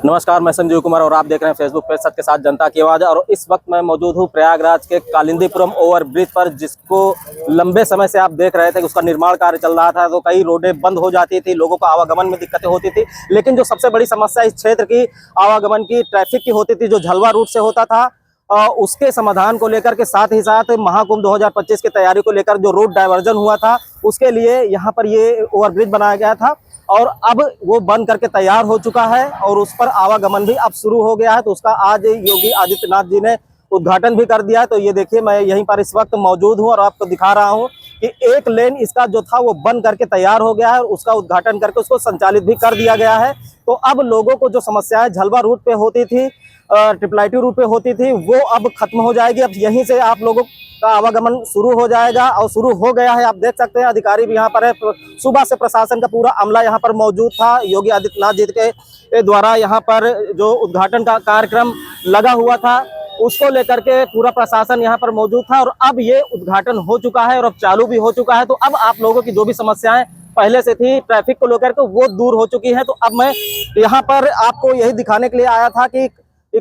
नमस्कार, मैं संजीव कुमार और आप देख रहे हैं फेसबुक पेज सत्य के साथ जनता की आवाज़। और इस वक्त मैं मौजूद हूं प्रयागराज के कालिंदीपुरम ओवरब्रिज पर, जिसको लंबे समय से आप देख रहे थे कि उसका निर्माण कार्य चल रहा था। तो कई रोडें बंद हो जाती थी, लोगों को आवागमन में दिक्कतें होती थी। लेकिन जो सबसे बड़ी समस्या इस क्षेत्र की आवागमन की, ट्रैफिक की होती थी, जो झलवा रूट से होता था, उसके समाधान को लेकर के साथ ही साथ महाकुंभ 2025 की तैयारी को लेकर जो रोड डायवर्जन हुआ था, उसके लिए यहाँ पर ये ओवरब्रिज बनाया गया था। और अब वो बन करके तैयार हो चुका है और उस पर आवागमन भी अब शुरू हो गया है। तो उसका आज योगी आदित्यनाथ जी ने उद्घाटन भी कर दिया है। तो ये देखिए, मैं यहीं पर इस वक्त मौजूद हूँ और आपको दिखा रहा हूँ कि एक लेन इसका जो था वो बन करके तैयार हो गया है और उसका उद्घाटन करके उसको संचालित भी कर दिया गया है। तो अब लोगों को जो समस्याएं झलवा रूट पे होती थी, ट्रिपल रूट पे होती थी, वो अब खत्म हो जाएगी। अब यहीं से आप लोगों का आवागमन शुरू हो जाएगा और शुरू हो गया है। आप देख सकते हैं अधिकारी भी यहाँ पर है। सुबह से प्रशासन का पूरा अमला यहाँ पर मौजूद था। योगी आदित्यनाथ जी के द्वारा यहाँ पर जो उद्घाटन का कार्यक्रम लगा हुआ था, उसको लेकर के पूरा प्रशासन यहाँ पर मौजूद था। और अब ये उद्घाटन हो चुका है और अब चालू भी हो चुका है। तो अब आप लोगों की जो भी समस्याएं पहले से थी ट्रैफिक को लेकर के, वो दूर हो चुकी है। तो अब मैं यहाँ पर आपको यही दिखाने के लिए आया था कि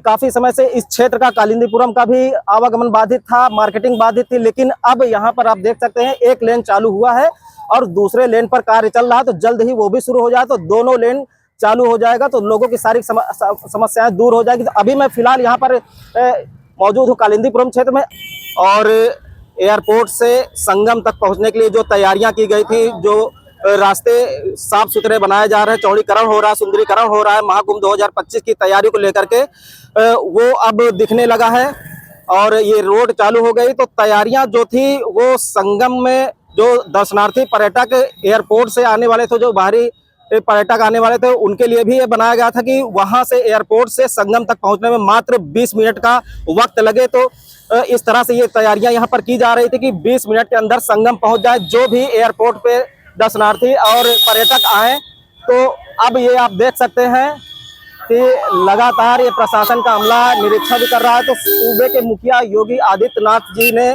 काफी समय से इस क्षेत्र का, कालिंदीपुरम का भी आवागमन बाधित था, मार्केटिंग बाधित थी। लेकिन अब यहाँ पर आप देख सकते हैं एक लेन चालू हुआ है और दूसरे लेन पर कार्य चल रहा है। तो जल्द ही वो भी शुरू हो जाए तो दोनों लेन चालू हो जाएगा, तो लोगों की सारी समस्याएं दूर हो जाएगी। तो अभी मैं फिलहाल यहाँ पर मौजूद हूँ कालिंदीपुरम क्षेत्र में। और एयरपोर्ट से संगम तक पहुँचने के लिए जो तैयारियां की गई थी, जो रास्ते साफ सुथरे बनाए जा रहे हैं, चौड़ीकरण हो रहा है, सुंदरीकरण हो रहा है, महाकुंभ 2025 की तैयारी को लेकर के वो अब दिखने लगा है और ये रोड चालू हो गई। तो तैयारियां जो थी वो संगम में जो दर्शनार्थी पर्यटक एयरपोर्ट से आने वाले थे, जो बाहरी पर्यटक आने वाले थे, उनके लिए भी ये बनाया गया था कि वहां से एयरपोर्ट से संगम तक पहुंचने में मात्र 20 मिनट का वक्त लगे। तो इस तरह से ये तैयारियां यहाँ पर की जा रही थी कि 20 मिनट के अंदर संगम पहुंच जाए जो भी एयरपोर्ट पे दर्शनार्थी और पर्यटक आए। तो अब ये आप देख सकते हैं कि लगातार ये प्रशासन का अमला निरीक्षण भी कर रहा है। तो सूबे के मुखिया योगी आदित्यनाथ जी ने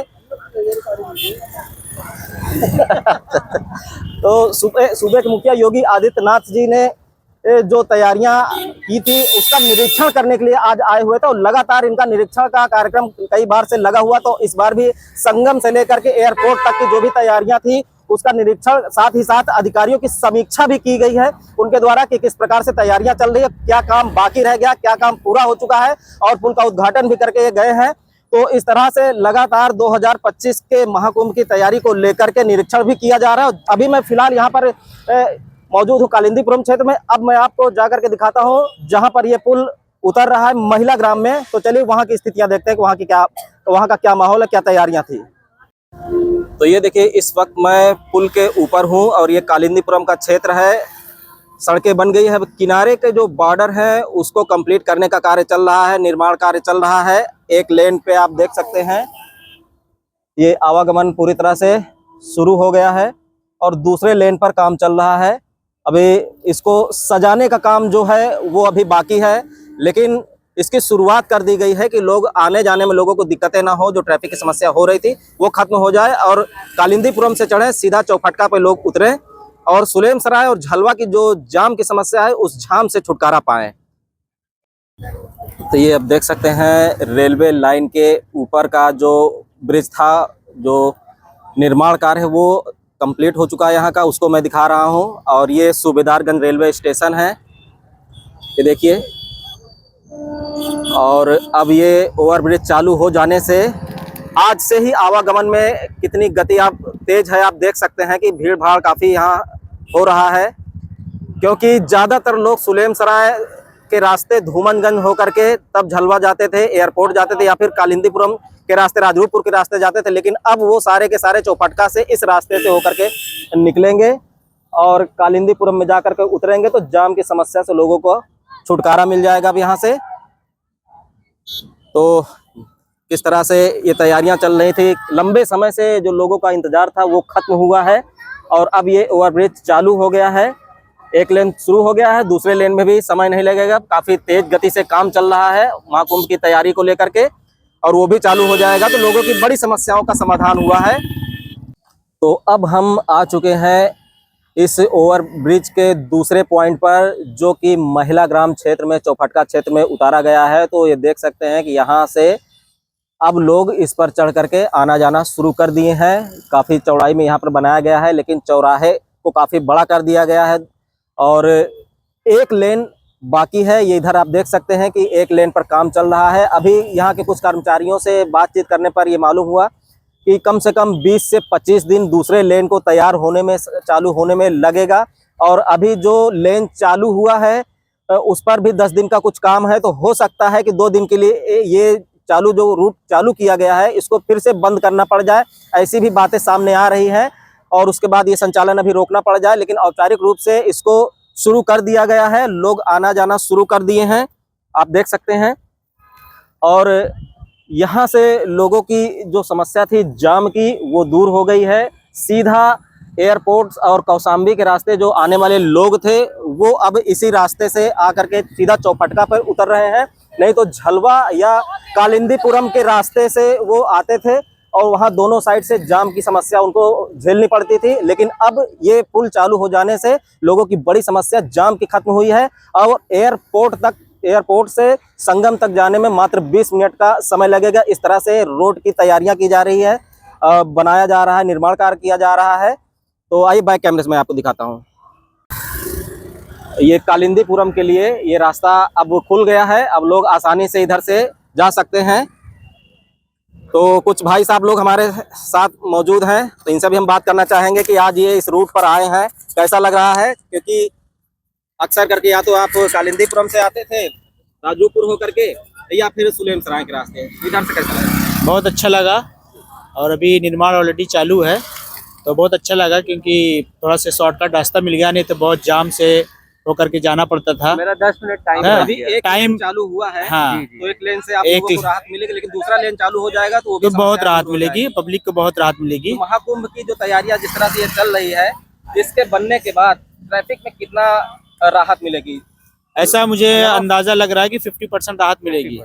तो सूबे के मुखिया योगी आदित्यनाथ जी ने जो तैयारियां की थी उसका निरीक्षण करने के लिए आज आए हुए थे। और लगातार इनका निरीक्षण का कार्यक्रम कई बार से लगा हुआ। तो इस बार भी संगम से लेकर के एयरपोर्ट तक की जो भी तैयारियां थी उसका निरीक्षण, साथ ही साथ अधिकारियों की समीक्षा भी की गई है उनके द्वारा कि किस प्रकार से तैयारियां चल रही है, क्या काम बाकी रह गया, क्या काम पूरा हो चुका है, और पुल का उद्घाटन भी करके गए हैं। तो इस तरह से लगातार 2025 के महाकुंभ की तैयारी को लेकर के निरीक्षण भी किया जा रहा है। अभी मैं फिलहाल यहाँ पर मौजूद हूँ कालिंदीपुरम क्षेत्र में। अब मैं आपको जाकर के दिखाता हूँ जहाँ पर ये पुल उतर रहा है, महिला ग्राम में। तो चलिए वहाँ की स्थितियाँ देखते हैं कि वहाँ का क्या माहौल है, क्या तैयारियाँ थी। तो ये देखिए, इस वक्त मैं पुल के ऊपर हूँ और ये कालिंदीपुरम का क्षेत्र है। सड़कें बन गई है, किनारे के जो बॉर्डर है उसको कंप्लीट करने का कार्य चल रहा है, निर्माण कार्य चल रहा है। एक लेन पे आप देख सकते हैं ये आवागमन पूरी तरह से शुरू हो गया है और दूसरे लेन पर काम चल रहा है। अभी इसको सजाने का काम जो है वो अभी बाकी है, लेकिन इसकी शुरुआत कर दी गई है कि लोग आने जाने में, लोगों को दिक्कतें ना हो, जो ट्रैफिक की समस्या हो रही थी वो खत्म हो जाए और कालिंदीपुरम से चढ़े सीधा चौफटका पे लोग उतरे और सुलेमसराय और झलवा की जो जाम की समस्या है उस जाम से छुटकारा पाएं। तो ये अब देख सकते हैं रेलवे लाइन के ऊपर का जो ब्रिज था, जो निर्माण कार्य है वो कंप्लीट हो चुका है यहाँ का, उसको मैं दिखा रहा हूँ। और ये सूबेदारगंज रेलवे स्टेशन है, ये देखिए। और अब ये ओवरब्रिज चालू हो जाने से आज से ही आवागमन में कितनी गति आप तेज है, आप देख सकते हैं कि भीड़ भाड़ काफ़ी यहाँ हो रहा है। क्योंकि ज़्यादातर लोग सुलेमसराय के रास्ते धूमनगंज होकर के तब झलवा जाते थे, एयरपोर्ट जाते थे, या फिर कालिंदीपुरम के रास्ते, राजरूपपुर के रास्ते जाते थे। लेकिन अब वो सारे के सारे चौफटका से इस रास्ते से होकर के निकलेंगे और कालिंदीपुरम में जाकर के उतरेंगे। तो जाम की समस्या से लोगों को छुटकारा मिल जाएगा अब यहाँ से। तो किस तरह से ये तैयारियां चल रही थी, लंबे समय से जो लोगों का इंतजार था वो खत्म हुआ है और अब ये ओवरब्रिज चालू हो गया है। एक लेन शुरू हो गया है, दूसरे लेन में भी समय नहीं लगेगा। काफी तेज गति से काम चल रहा है महाकुंभ की तैयारी को लेकर के, और वो भी चालू हो जाएगा। तो लोगों की बड़ी समस्याओं का समाधान हुआ है। तो अब हम आ चुके हैं इस ओवर ब्रिज के दूसरे पॉइंट पर, जो कि महिला ग्राम क्षेत्र में, चौफटका क्षेत्र में उतारा गया है। तो ये देख सकते हैं कि यहाँ से अब लोग इस पर चढ़ करके आना जाना शुरू कर दिए हैं। काफ़ी चौड़ाई में यहाँ पर बनाया गया है, लेकिन चौराहे को काफ़ी बड़ा कर दिया गया है और एक लेन बाकी है। ये इधर आप देख सकते हैं कि एक लेन पर काम चल रहा है। अभी यहाँ के कुछ कर्मचारियों से बातचीत करने पर ये मालूम हुआ कि कम से कम 20 से 25 दिन दूसरे लेन को तैयार होने में, चालू होने में लगेगा। और अभी जो लेन चालू हुआ है उस पर भी 10 दिन का कुछ काम है। तो हो सकता है कि 2 दिन के लिए ये चालू जो रूट चालू किया गया है इसको फिर से बंद करना पड़ जाए, ऐसी भी बातें सामने आ रही हैं। और उसके बाद ये संचालन अभी रोकना पड़ जाए, लेकिन औपचारिक रूप से इसको शुरू कर दिया गया है। लोग आना जाना शुरू कर दिए हैं, आप देख सकते हैं। और यहाँ से लोगों की जो समस्या थी जाम की, वो दूर हो गई है। सीधा एयरपोर्ट और कौशाम्बी के रास्ते जो आने वाले लोग थे वो अब इसी रास्ते से आकर के सीधा चौफटका पर उतर रहे हैं। नहीं तो झलवा या कालिंदीपुरम के रास्ते से वो आते थे और वहाँ दोनों साइड से जाम की समस्या उनको झेलनी पड़ती थी। लेकिन अब ये पुल चालू हो जाने से लोगों की बड़ी समस्या जाम की खत्म हुई है। और एयरपोर्ट से संगम तक जाने में मात्र 20 मिनट का समय लगेगा। इस तरह से रोड की तैयारियां की जा रही है, बनाया जा रहा है, निर्माण कार्य किया जा रहा है। तो आइए बैक कैमरे से मैं आपको दिखाता हूँ। ये कालिंदीपुरम के लिए ये रास्ता अब खुल गया है, अब लोग आसानी से इधर से जा सकते हैं। तो कुछ भाई साहब लोग हमारे साथ मौजूद हैं, तो इनसे भी हम बात करना चाहेंगे कि आज ये इस रूट पर आए हैं, कैसा लग रहा है। क्योंकि अक्सर करके या तो आप कालिंदीपुरम से आते थे राजूपुर हो करके, या फिर सुलेम सराय के रास्ते, इधर से कैसा लगा? बहुत अच्छा लगा। और अभी निर्माण ऑलरेडी चालू है तो बहुत अच्छा लगा, क्योंकि थोड़ा सा शॉर्टकट रास्ता मिल गया, नहीं तो बहुत जाम से होकर के जाना पड़ता था। मेरा 10 मिनट टाइम है, अभी एक टाइम चालू हुआ है। हाँ, तो एक लेन से आप लोगों को राहत मिलेगी, लेकिन दूसरा लेन चालू हो जाएगा तो वो भी बहुत राहत मिलेगी, पब्लिक को बहुत राहत मिलेगी। तो महाकुंभ की जो तैयारियां जिस तरह से ये चल रही है, इसके बनने के बाद ट्रैफिक में कितना राहत मिलेगी? ऐसा मुझे अंदाजा लग रहा है कि 50% राहत मिलेगी,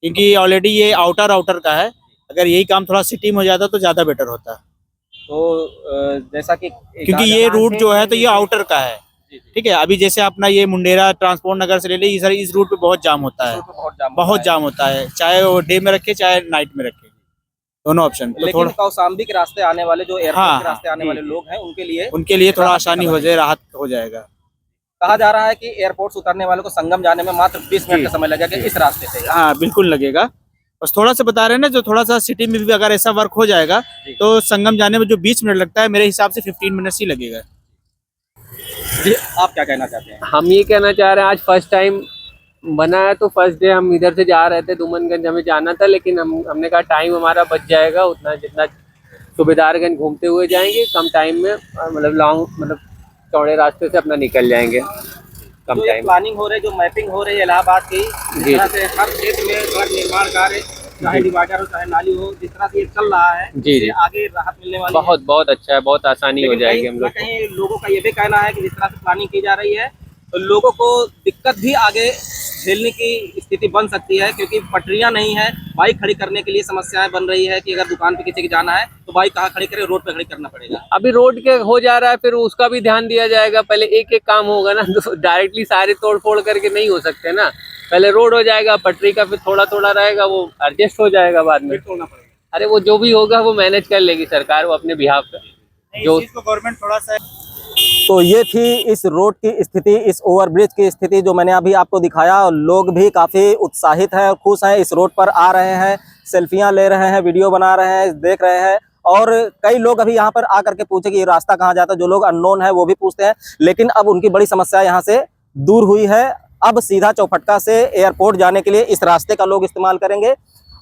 क्योंकि ऑलरेडी ये आउटर का है। अगर यही काम थोड़ा सिटी में हो जाता तो ज्यादा बेटर होता। तो जैसा कि क्योंकि ये रूट जो है तो ये आउटर का है, ठीक है। अभी जैसे अपना ये मुंडेरा ट्रांसपोर्ट नगर से ले ले, इस रूट पे बहुत जाम होता है, बहुत जाम होता है, चाहे वो डे में रखे चाहे नाइट में रखे, दोनों ऑप्शन। तो लेकिन कौशाम्बी के रास्ते आने वाले जो एयरपोर्ट के रास्ते आने वाले लोग हैं उनके लिए थोड़ा आसानी हो जाए, राहत हो जाएगा। कहा जा रहा है कि एयरपोर्ट से उतरने वाले को संगम जाने में मात्र 20 मिनट का समय लगेगा इस रास्ते से। हाँ बिल्कुल लगेगा। बस थोड़ा सा बता रहे हैं ना, जो थोड़ा सा सिटी में भी अगर ऐसा वर्क हो जाएगा तो संगम जाने में जो 20 मिनट लगता है, मेरे हिसाब से 15 मिनट ही लगेगा। जी, आप क्या कहना चाहते हैं? हम ये कहना चाह रहे हैं, आज फर्स्ट टाइम बना है तो फर्स्ट डे हम इधर से जा रहे थे, दुमनगंज हमें जाना था, लेकिन हमने कहा टाइम हमारा बच जाएगा उतना, जितना सुबेदारगंज घूमते हुए जाएंगे कम टाइम में, मतलब चौड़े रास्ते से अपना निकल जाएंगे कम तो टाइम। प्लानिंग हो रही है, जो मैपिंग हो रही है इलाहाबाद की, जिस तरह से हर क्षेत्र में सड़क निर्माण कार्य, चाहे डिवाइडर हो चाहे नाली हो, जिस तरह से ये चल रहा है, जी आगे राहत मिलने वाली है। बहुत अच्छा है, बहुत आसानी हो जाएगी हम लोग को। कहीं लोगों का ये भी कहना है कि जिस तरह से प्लानिंग की जा रही है तो लोगों को दिक्कत भी आगे झेलने की स्थिति बन सकती है, क्योंकि पटरियां नहीं है, बाइक खड़ी करने के लिए समस्याएं बन रही है कि अगर दुकान पे किसी की जाना है तो बाइक कहाँ खड़ी करे, रोड पे खड़ी करना पड़ेगा। अभी रोड के हो जा रहा है, फिर उसका भी ध्यान दिया जाएगा। पहले एक काम होगा ना, तो डायरेक्टली सारे तोड़ फोड़ करके नहीं हो सकते ना। पहले रोड हो जाएगा, पटरी का फिर थोड़ा थोड़ा रहेगा, वो एडजस्ट हो जाएगा बाद में। तोड़ना पड़ेगा। अरे वो जो भी होगा वो मैनेज कर लेगी सरकार, वो अपने बिहाफ पे। जो गवर्नमेंट थोड़ा सा। तो ये थी इस रोड की स्थिति, इस ओवरब्रिज की स्थिति जो मैंने अभी आपको दिखाया। और लोग भी काफ़ी उत्साहित हैं और खुश हैं, इस रोड पर आ रहे हैं, सेल्फियां ले रहे हैं, वीडियो बना रहे हैं, देख रहे हैं। और कई लोग अभी यहाँ पर आकर के पूछे कि ये रास्ता कहाँ जाता है, जो लोग अननोन है वो भी पूछते हैं। लेकिन अब उनकी बड़ी समस्या यहाँ से दूर हुई है। अब सीधा चौफटका से एयरपोर्ट जाने के लिए इस रास्ते का लोग इस्तेमाल करेंगे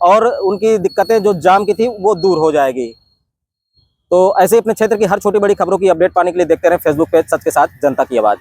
और उनकी दिक्कतें जो जाम की थी वो दूर हो जाएगी। तो ऐसे ही अपने क्षेत्र की हर छोटी बड़ी खबरों की अपडेट पाने के लिए देखते रहें फेसबुक पेज सच के साथ जनता की आवाज़।